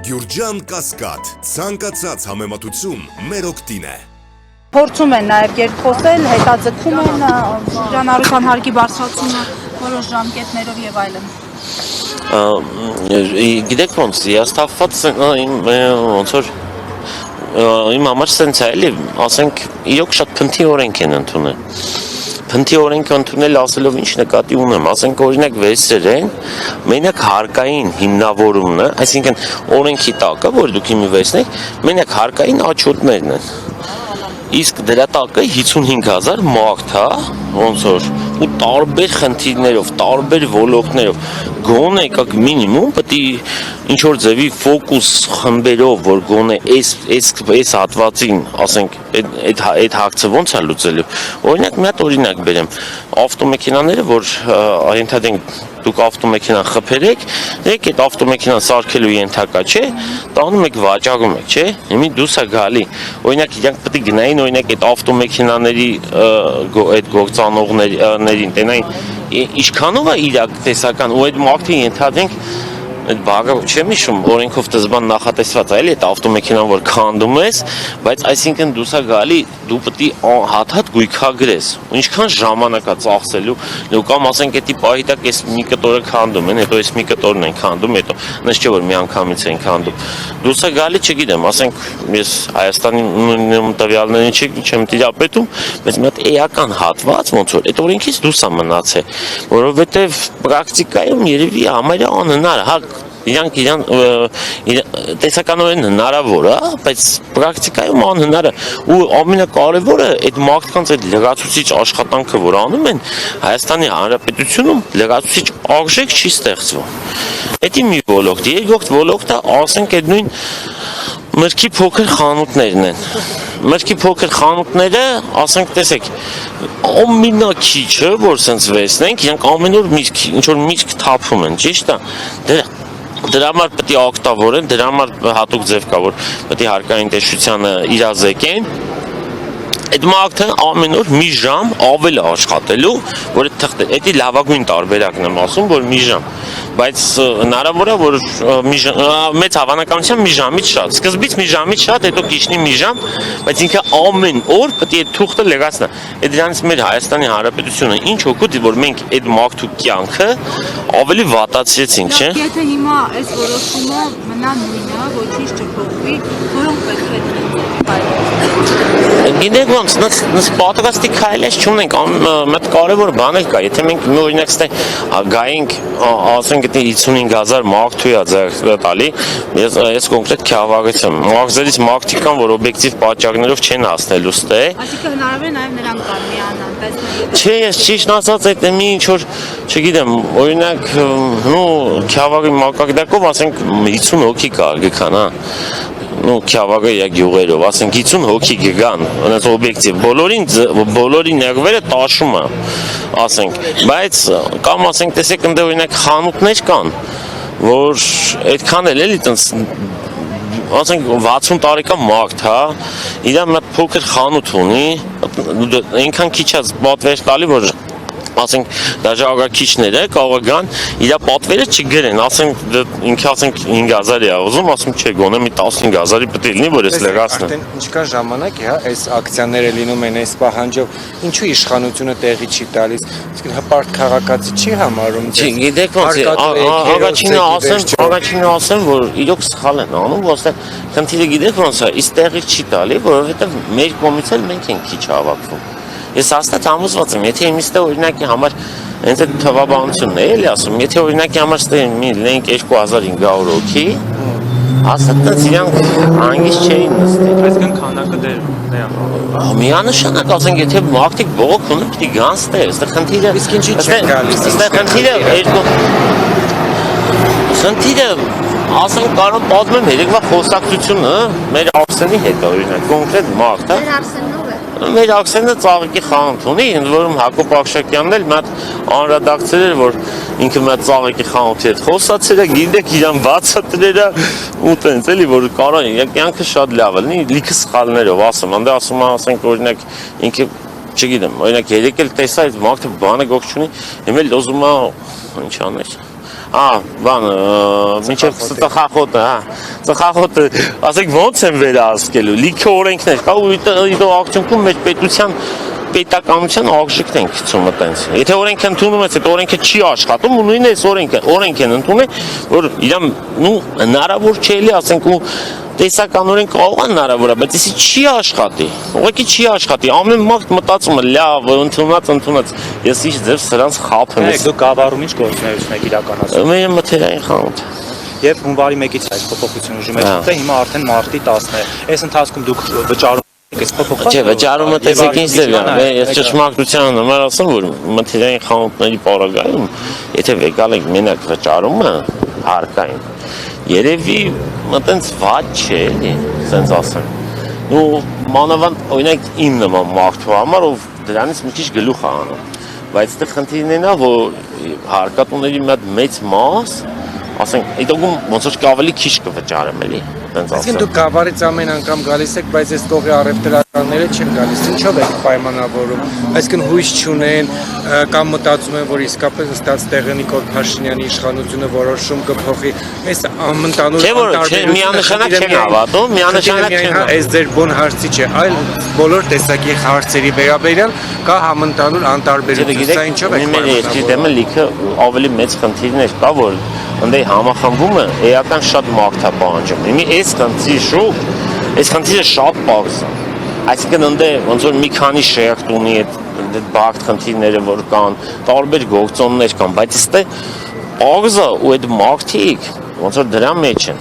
Գյուրջան Կասկադ, ցանկացած համեմատություն մեր օգտին է։ Փորձում են նաև երկխոսել, հետաձգում են շրջանառության հարկի բարձրացումը որոշ ժամկետներով եւ այլն։ Գիտեք ոնց, հիասթափված ոնց որ իմ համար սենց է էլի, ասենք իրոք շատ փնթի օրենք են ընդունել։ Փնթի օրենք ընդունել ասելով ինչ նկատի ունեմ, ասենք օրինակ վերցրեն, մենակ հարկային հիմնավորումն է, այսինքն օրենքի տակը, որ դուք իմի վերցնեք, մենակ հարկային աչոտներն են։ Իսկ դրա տակը 55,000 մագթ է, ոնց որ ու տարբեր խնդիրներով, տարբեր ոլորտներով գոնե եկակ մինիմում պետք է ինչ որ ձևի ֆոկուս խմբերով, որ գոնե այս հատվածին, ասենք, այդ հակցը ոնց է լուծելու։ Օրինակ մի հատ օրինակ բերեմ, ավտոմեքենաները, որ ենթադրենք դուք ավտոմեքենան խփերեք, եք այդ ավտոմեքենան սարքելու ենթակա չէ, տանում եք վաճառում եք, չէ, հիմի դուրս է գալի։ Օրինակ իրանք պետք է գնային օրինակ այդ ավտոմեքենաների այդ գործանողներին, տենային ինչքանով է իրակ տեսական ու այդ մարդը ենթադրենք այդ բաղը չեմ հիշում, օրենքով դզբան նախատեսված է, էլի այդ ավտոմեքենան որ քանդում ես, բայց այսինքն դուս է գալի, դու պետք է հատ գույքագրես, ինչքան ժամանակ է ծախսելու, կամ ասենք էդի պահի տակ էս մի կտորը քանդում են, հետո էս մի կտորն են քանդում, հետո նշ չէ որ մի անգամից են քանդում, դուս է գալի, չգիտեմ, ասենք ես Հայաստանի տվյալներին չեմ տիրապետում, բայց մի հատ էական հատված ոնց որ այդ օրենքից դուրս է մնացել, որովհետև պրակտիկայում երևի համարյա անհնար է, հա իրանք տեսականորեն հնարավոր է, բայց պրակտիկայում անհնար է ու ամենակարևորը այդ մարդկանց այդ լրացուցիչ աշխատանքը, որ անում են Հայաստանի Հանրապետությունում լրացուցիչ արժեք չի ստեղծվում։ Դա մի ոլորտ, երկրորդ ոլորտը ասենք այդ նույն մրգի փոքր խանութներն են։ Մրգի փոքր խանութները, ասենք տեսեք, ամենակիչը, որ սենց վերցնենք, իրանք ամեն օր ինչ որ միրգ թափում են, ճիշտ է։ Դրա համար պետք է օգտավորեն, դրա համար հատուկ ձև կա, որ պետք է հարկային տեսչությանը իրազեկեն։ Այդ մարդը ամեն օր մի ժամ ավել է աշխատելու, որ դա լավագույն տարբերակն եմ ասում, որ մի ժամ, բայց հնարավոր է, որ մեծ հավանականությամբ մի ժամից շատ, սկզբից մի ժամից շատ, հետո կիչնի մի ժամ, բայց ինքը ամեն օր պետք է այդ թուղթը լրացնա։ Դրանից մեր Հայաստանի Հանրապետությունը ինչ օգուտ է, որ մենք այդ մարդու կյանքը ավելի վատացրեցինք, չէ՞։ Եթե հիմա այս որոշումը մնա նույնը, ոչինչ չփոխվի, որոնք պետք է Գիտեք ոնց, նս պատրաստի քայլեր չունենք, մեծ կարևոր բան էլ կա, եթե մենք մի օրինակ գայինք, ասենք դա 55,000 մագթու է ձեռք տալի, ես կոնկրետ քյավառեցեմ, մագզերից մագթի կան, որ օբյեկտիվ պատճառներով չեն հասնելու ստե։ Այսինքն հնարավոր է նաև նրանք կան միանան, տեսնել։ Չէ, ես ճիշտ ասած այդ մի ինչ որ, չգիտեմ, օրինակ, քյավառի մակարդակով ասենք 50 հոգի կարգ կան, հա։ Քյավառի գյուղերով, ասենք 50 հոգի գան, այնպես օբյեկտիվ, բոլորի ներվերը տաշում է, ասենք, բայց կամ ասենք տեսեք ընդ օրինակ խանութներ կան, որ այդքան էլ էլի տենց ասենք 60 տարեկան մարդ, հա, իր մի հատ փոքր խանութ ունի, այնքան քիչ է պատվեր տալի, որ ասենք դաժե ագարքիչները կարող գան իր պատվերը չգրեն, ասենք ինքը ասենք 5,000 է ուզում, ասում չէ, գոնե մի 15,000-ի պետք է լինի, որ ես լրացնեմ։ Արդեն ինչքան ժամանակ է, հա, այս ակցիաները լինում են այս պահանջով, ինչու իշխանությունը տեղի չի տալիս, իսկ հպարտ քաղաքացի չի համարում։ Չի, գիտեք ոնց է, առաջինը ասեմ, որ իրոք սխալ են անում, ոստեղ խնդիրը գիտեք ոնց է, իսկ տեղի չի տալի, որովհետև մեր կողմից էլ մենք ենք քիչ հավաքվում։ Ես հաստատ համոզված եմ, եթե իմիստը օրինակի համար հենց այդ թվաբանությունն է էլի ասում, եթե օրինակի համար լինենք 2500 հոգի, հաստատ իրանք հանգիստ չէին նստի։ Այսինքն քանակը դեր է։ Միանշանակ ասենք, եթե մարդիկ բողոք ունեն, պետք է գան ստեղ, այստեղ խնդիրը։ Իսկ ինչի՞ չեն գալիս։ Այստեղ խնդիրը ասենք կարող պատմեմ երեկվա խոսակցությունը մեր Արսենի հետ օրինակ, կոնկրետ մարդ, հա։ Մեր Արսենը ծաղիկի խանութ ունի, ընդ որում Հակոբ Ակշակյանն էլ մի հատ անհրադակցել էր, որ ինքը մի հատ ծաղիկի խանութի հետ խոսացել է, գիտեք իրան բացատրել է ու տենց էլի, որ կարող է կյանքը շատ լավ է լինի, լիքը սխալներով ասում, անդե ասում է, ասենք օրինակ ինքը չգիտեմ, օրինակ երեք էլ տեսա այդ մարդը բանը գող չունի, հիմա էլ ուզում է ինչ աներ։ բան, մինչև ծխախոտը, ծխախոտը, ասենք ոնց են վերահսկելու, լիքը օրենքներ կա ու իդո ակցիոնքում մեր պետականության արժեքն են գցում այտենց։ Եթե օրենքը ընդունում ես, այդ օրենքը չի աշխատում ու նույնն էս օրենք են ընդունել, որ իրան հնարավոր չէ էլի, ասենք ու տեսականորեն կարող է հնարավոր է, բայց էսի չի աշխատի, ուղղակի չի աշխատի, ամեն մարդ մտածում է լավ, ընդունած, ես ինչ ձև սրանց խափեմ։ Դու Գավառում ինչ գործունեություն եք իրականացնում։ Մեր մթերային խանութ։ Եվ հունվարի 1-ից այս փոփոխությունը ուժի մեջ է, հիմա արդեն մարտի 10-ն է։ Այս ընթացքում դուք վճարում եք այս փոփոխությունը։ Չէ, վճարումը տեսեք ինչ ձև է, ես ճշմարտության համար ասում, որ մթերային խանութների պարագայում, եթե վեկալ եք մենակ վճարումը հարկային, երևի այտենց վատ չէ, էլի, ասենց ասեմ։ Ու մանավանդ օրինակ իմ նման մարդու համար, ով դրանից մի քիչ գլուխ է անում, բայց դե խնդիրն է, որ հարկատուների մեծ մաս, ասենք, այդ օգում ոնց որ ավելի քիչ կվճարեմ, էլի, այտենց Այսինքն ասեմ։ դուք Գավառից ամեն անգամ գալիս եք, բայց այս կողի առևտրականները չեն գալիս։ Ինչով եք պայմանավորում։ Այսինքն հույս չունեն կամ մտածում են, որ իսկապես ըստ Տեղենիկ Փաշինյանի իշխանությունը որոշում կփոխի։ Այս ամենտանուր Չէ, որ միանշանակ չեն հավատում, միանշանակ չեն։ Այս ձեր բուն հարցի չէ, այլ բոլոր տեսակի հարցերի վերաբերյալ կա համընդհանուր անտարբերություն։ Սա ինչով եք մեր երկրի դեմը լիքը ավելի մեծ խնդիրներ կա, որ ընդե համախմբումը էական շատ մարդ է պահանջում։ Իմի այս խնդիրը շատ պարզ է։ Այսինքն ընդե ոնց որ մի քանի շերտ ունի այդ բարդ խնդիրները, որ կան, տարբեր գործոններ կան, բայց այստեղ պարզ է ու այդ մարդիկ ոնց որ դրա մեջ են։